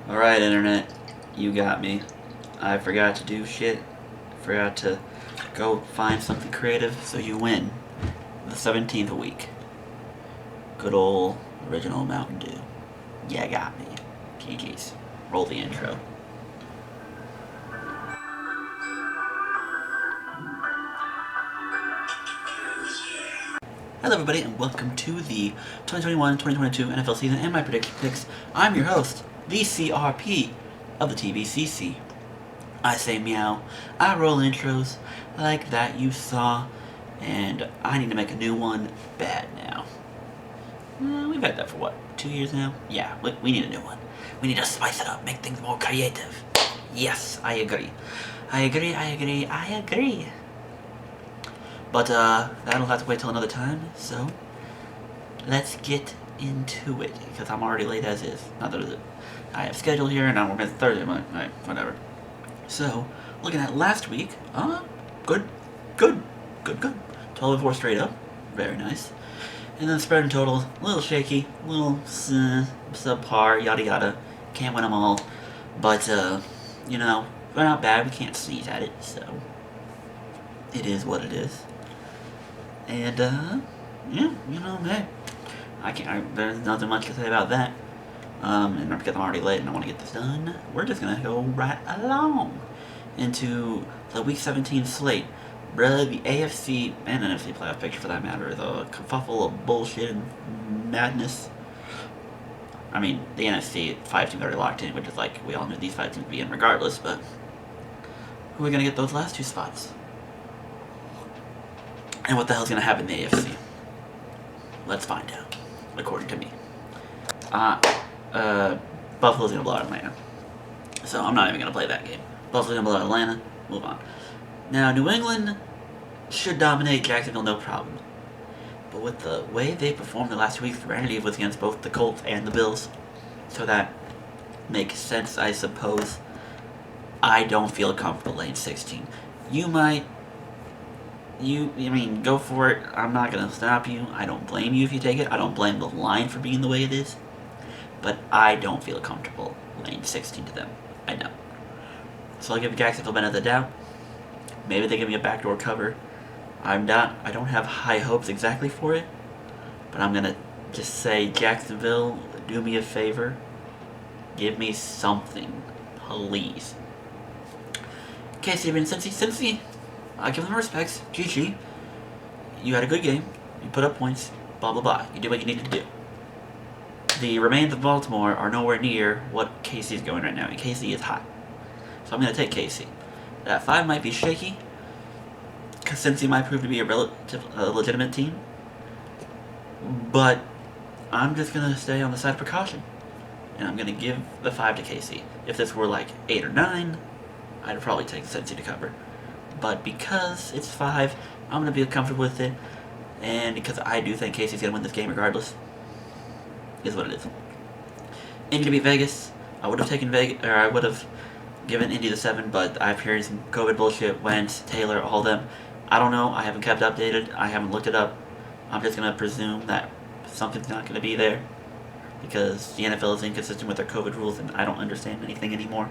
Alright, Internet. You got me. I forgot to do shit. Forgot to go find something creative, so you win. The 17th week. Good old original Mountain Dew. Yeah, got me. GG's. Roll the intro. Hello everybody and welcome to the 2021-2022 NFL season and my prediction picks. I'm your host, the CRP of the TVCC. I say meow, I roll intros like that you saw, and I need to make a new one bad now. We've had that for what, 2 years now? Yeah, we need a new one. We need to spice it up, make things more creative. Yes, I agree. I agree. But that'll have to wait till another time, so let's get into it, because I'm already late as is. Not that I have scheduled here, and now we're at Thursday, but whatever. So, looking at last week, good. 12-4 straight up, very nice. And then spread in total, a little shaky, a little subpar, yada yada. Can't win them all, but you know, we're not bad. We can't sneeze at it, so it is what it is. And, yeah, you know, hey, there's nothing much to say about that. And because I'm already late and I want to get this done, we're just gonna go right along into the Week 17 slate. Bruh, the AFC and NFC playoff picture for that matter is a kerfuffle of bullshit and madness. I mean, the NFC, 5 teams already locked in, which is like, we all knew these 5 teams would be in regardless, but who are we gonna get those last 2 spots? And what the hell's gonna happen in the AFC? Let's find out, according to me. Buffalo's gonna blow out Atlanta. So I'm not even gonna play that game. Buffalo's gonna blow out Atlanta, move on. Now, New England should dominate Jacksonville, no problem. But with the way they performed the last 2 weeks, granted was against both the Colts and the Bills, so that makes sense, I suppose. I don't feel comfortable laying 16. You might. I mean, go for it. I'm not going to stop you. I don't blame you if you take it. I don't blame the line for being the way it is. But I don't feel comfortable laying 16 to them. I don't. So I'll give Jacksonville benefit of the doubt. Maybe they give me a backdoor cover. I don't have high hopes exactly for it. But I'm going to just say, Jacksonville, do me a favor. Give me something. Please. KC and Cincy. I give them respects. GG. You had a good game. You put up points. Blah, blah, blah. You did what you needed to do. The remains of Baltimore are nowhere near what KC is going right now, and KC is hot. So I'm going to take KC. That 5 might be shaky, because Cincy might prove to be a legitimate team. But I'm just going to stay on the side of precaution. And I'm going to give the 5 to KC. If this were like 8 or 9, I'd probably take Cincy to cover. But because it's 5, I'm going to be comfortable with it. And because I do think Casey's going to win this game regardless. Is what it is. Indy to beat Vegas. I would have taken Vegas, or I would have given Indy the 7, but I've heard some COVID bullshit, Wentz, Taylor, all them. I don't know. I haven't kept updated. I haven't looked it up. I'm just going to presume that something's not going to be there. Because the NFL is inconsistent with their COVID rules and I don't understand anything anymore.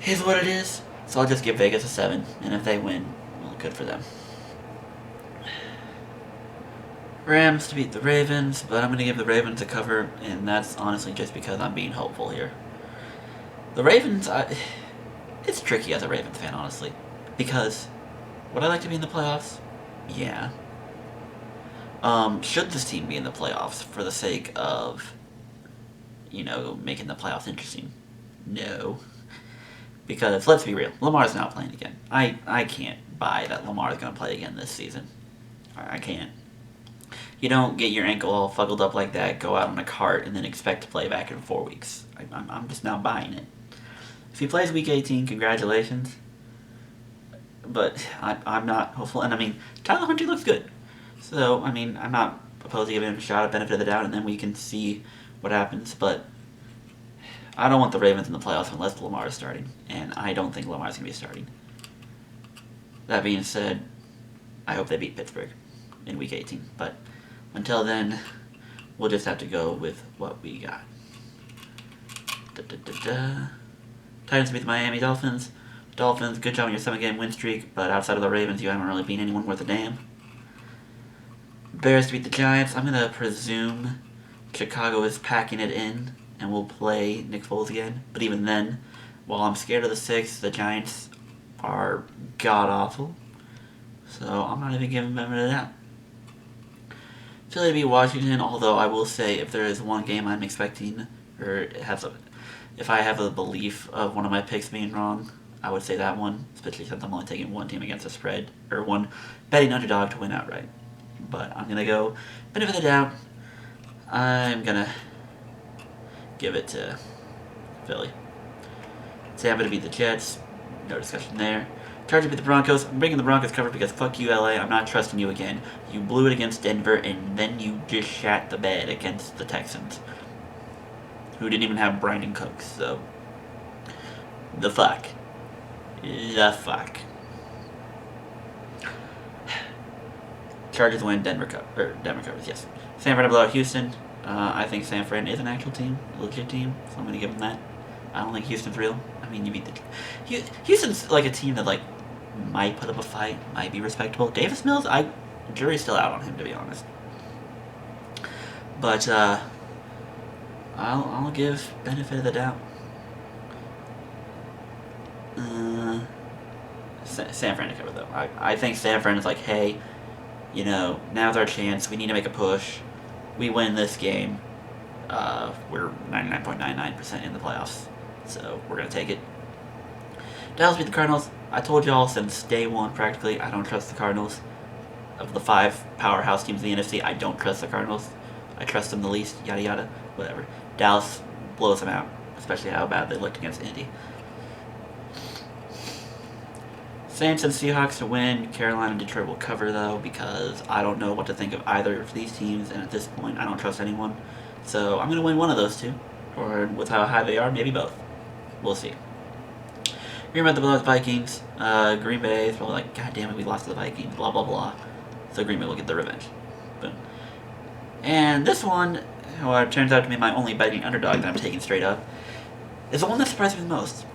Here's what it is. So I'll just give Vegas a 7, and if they win, well, good for them. Rams to beat the Ravens, but I'm going to give the Ravens a cover, and that's honestly just because I'm being hopeful here. The Ravens, it's tricky as a Ravens fan, honestly, because would I like to be in the playoffs? Yeah. Should this team be in the playoffs for the sake of, making the playoffs interesting? No. Because, let's be real, Lamar's not playing again. I can't buy that Lamar's going to play again this season. I can't. You don't get your ankle all fuckled up like that, go out on a cart, and then expect to play back in 4 weeks. I'm just not buying it. If he plays Week 18, congratulations. But I'm not hopeful. And, I mean, Tyler Huntley looks good. So, I mean, I'm not opposed to giving him a shot at benefit of the doubt, and then we can see what happens. But I don't want the Ravens in the playoffs unless Lamar is starting, and I don't think Lamar's going to be starting. That being said, I hope they beat Pittsburgh in Week 18, but until then, we'll just have to go with what we got. Titans beat the Miami Dolphins. Dolphins, good job on your 7-game win streak, but outside of the Ravens, you haven't really beat anyone worth a damn. Bears beat the Giants. I'm going to presume Chicago is packing it in and will play Nick Foles again. But even then, while I'm scared of the 6, the Giants are god-awful. So I'm not even giving them a doubt. Philly beat Washington, although I will say if there is one game I'm expecting, or if I have a belief of one of my picks being wrong, I would say that one, especially since I'm only taking one team against the spread, or one betting underdog to win outright. But I'm going to go benefit of the doubt. I'm going to give it to Philly. Tampa to beat the Jets. No discussion there. Chargers beat the Broncos. I'm bringing the Broncos cover because fuck you, LA. I'm not trusting you again. You blew it against Denver, and then you just shat the bed against the Texans, who didn't even have Brandon Cooks. So, the fuck. Chargers win. Denver covers. Yes. San Fran to blow out Houston. I think San Fran is an actual team, a legit team. So I'm gonna give them that. I don't think Houston's real. I mean, you beat the Houston's like a team that like might put up a fight, might be respectable. Davis Mills, jury's still out on him, to be honest. But I'll give benefit of the doubt. San Fran to cover though. I think San Fran is like, hey, you know, now's our chance. We need to make a push. We win this game. We're 99.99% in the playoffs, so we're gonna take it. Dallas beat the Cardinals. I told y'all since day one practically, I don't trust the Cardinals. Of the 5 powerhouse teams in the NFC, I don't trust the Cardinals. I trust them the least. Yada yada. Whatever. Dallas blows them out, especially how bad they looked against Indy. Saints and Seahawks to win. Carolina and Detroit will cover though, because I don't know what to think of either of these teams, and at this point I don't trust anyone. So I'm going to win one of those two, or with how high they are, maybe both. We'll see. Green Bay the Vikings. Green Bay is probably like, God damn it, we lost to the Vikings, blah blah blah. So Green Bay will get the revenge. Boom. And this one, it turns out to be my only betting underdog that I'm taking straight up, is the one that surprised me the most.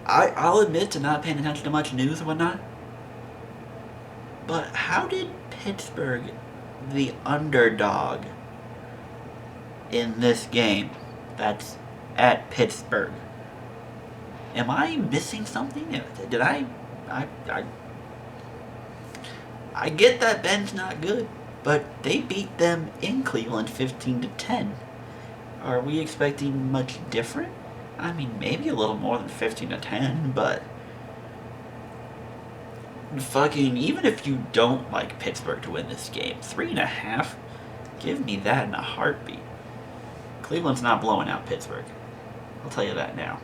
I'll admit to not paying attention to much news and whatnot, but how did Pittsburgh, the underdog in this game that's at Pittsburgh, am I missing something? Did I get that Ben's not good, but they beat them in Cleveland 15-10. Are we expecting much different? I mean, maybe a little more than 15-10, but fucking, even if you don't like Pittsburgh to win this game, 3.5, give me that in a heartbeat. Cleveland's not blowing out Pittsburgh. I'll tell you that now.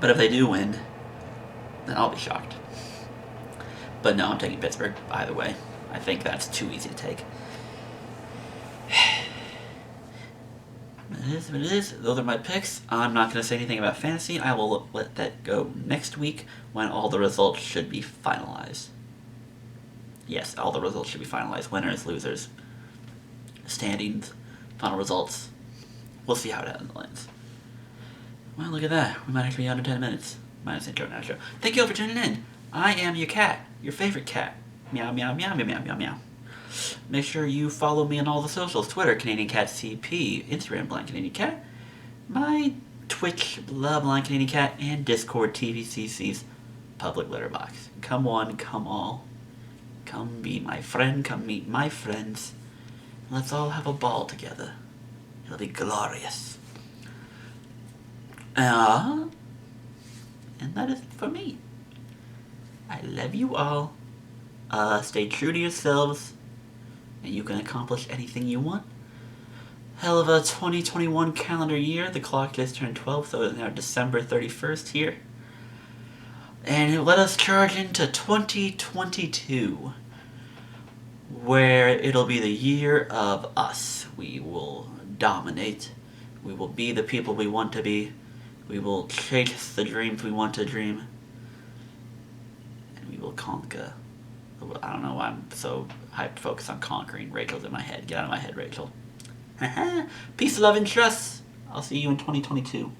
But if they do win, then I'll be shocked. But no, I'm taking Pittsburgh either way. I think that's too easy to take. It is what it is. Those are my picks. I'm not going to say anything about fantasy. I will let that go next week when all the results should be finalized. Yes, all the results should be finalized. Winners, losers, standings, final results. We'll see how it ends. Well, look at that. We might actually be under 10 minutes. Minus intro and outro. Thank you all for tuning in. I am your cat. Your favorite cat. Meow, meow, meow, meow, meow, meow, meow. Make sure you follow me on all the socials. Twitter, Canadian Cat CP. Instagram, Blind Canadian Cat. My Twitch, Blind Canadian Cat. And Discord, TVCC's public letterbox. Come one, come all. Come be my friend. Come meet my friends. Let's all have a ball together. It'll be glorious. And that is it for me. I love you all. Stay true to yourselves, and you can accomplish anything you want. Hell of a 2021 calendar year. The clock just turned 12, so it's now December 31st here. And let us charge into 2022, where it'll be the year of us. We will dominate. We will be the people we want to be. We will chase the dreams we want to dream. And we will conquer I don't know why I'm so hyper focused on conquering. Rachel's in my head. Get out of my head, Rachel. Peace, love, and trust. I'll see you in 2022.